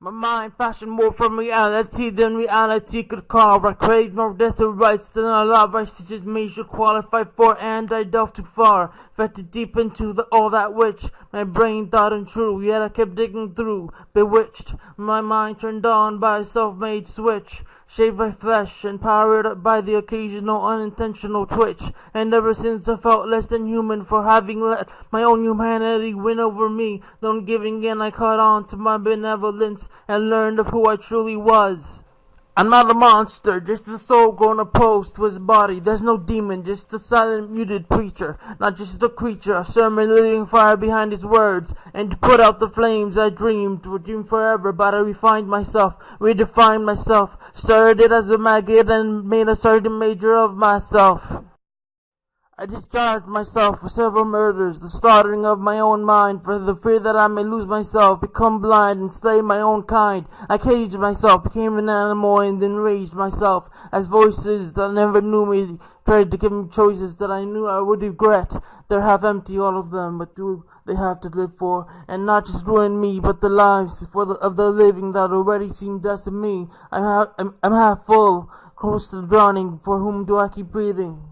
My mind fashioned more from reality than reality could carve. I crave more death or rights than I love. I such as me should qualify for, and I delved too far. Fed too deep into all that which my brain thought untrue. Yet I kept digging through, bewitched. My mind turned on by a self-made switch, shaped by flesh and powered up by the occasional unintentional twitch. And ever since I felt less than human for having let my own humanity win over me. Then giving in, I caught on to my benevolence and learned of who I truly was. I'm not a monster, just a soul grown opposed to his body. There's no demon, just a silent, muted preacher. Not just a creature, a sermon living fire behind his words. And to put out the flames I dreamed would dream forever, but I refined myself, redefined myself, stirred it as a maggot, and made a sergeant major of myself. I discharged myself for several murders, the slaughtering of my own mind, for the fear that I may lose myself, become blind, and slay my own kind. I caged myself, became an animal, and enraged myself, as voices that never knew me tried to give me choices that I knew I would regret. They're half empty, all of them, but do they have to live for, and not just ruin me, but the lives of the living that already seem death to me. I'm half full, close to drowning, for whom do I keep breathing?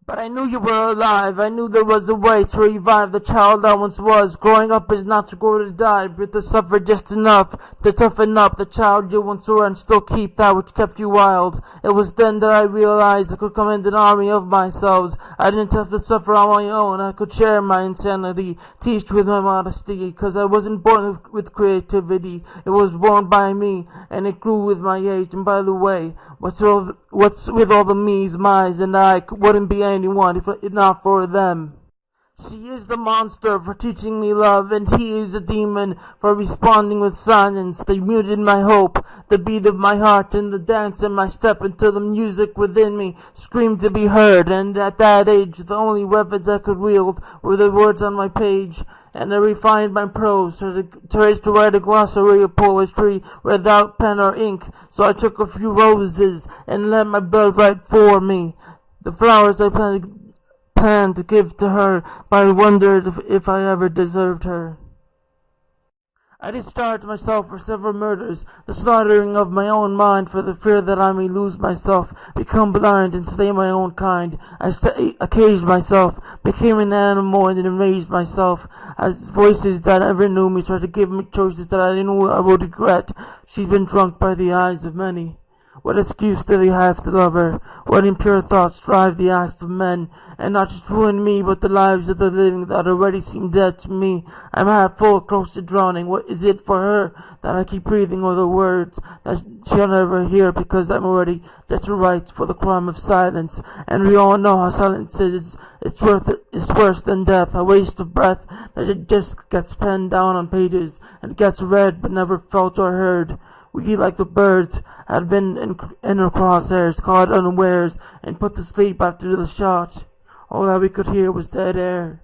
But I knew you were alive. I knew there was a way to revive the child I once was. Growing up is not to grow to die, but to suffer just enough to toughen up the child you once were and still keep that which kept you wild. It was then that I realized I could command an army of myself. I didn't have to suffer on my own. I could share my insanity, teach with my modesty, cause I wasn't born with creativity. It was born by me, and it grew with my age. And by the way, what's with all the me's, my's, and I wouldn't be anyone if not for them. She is the monster for teaching me love, and he is the demon for responding with silence. They muted my hope, the beat of my heart, and the dance in my step until the music within me screamed to be heard. And at that age, the only weapons I could wield were the words on my page, and I refined my prose to write a glossary of poetry without pen or ink. So I took a few roses and let my blood write for me the flowers I planned to give to her, but I wondered if I ever deserved her. I discharged myself for several murders, the slaughtering of my own mind for the fear that I may lose myself, become blind, and slay my own kind. I caged myself, became an animal, and enraged myself, as voices that never knew me tried to give me choices that I knew I would regret. She's been drunk by the eyes of many. What excuse do they have to love her? What impure thoughts drive the acts of men, and not just ruin me, but the lives of the living that already seem dead to me? I'm half full, close to drowning. What is it for her that I keep breathing, or the words that she'll never hear, because I'm already dead to rights for the crime of silence? And we all know how silence is. It's worse than death, a waste of breath that it just gets penned down on pages, and gets read but never felt or heard. We, like the birds, had been in her crosshairs, caught unawares, and put to sleep after the shot. All that we could hear was dead air.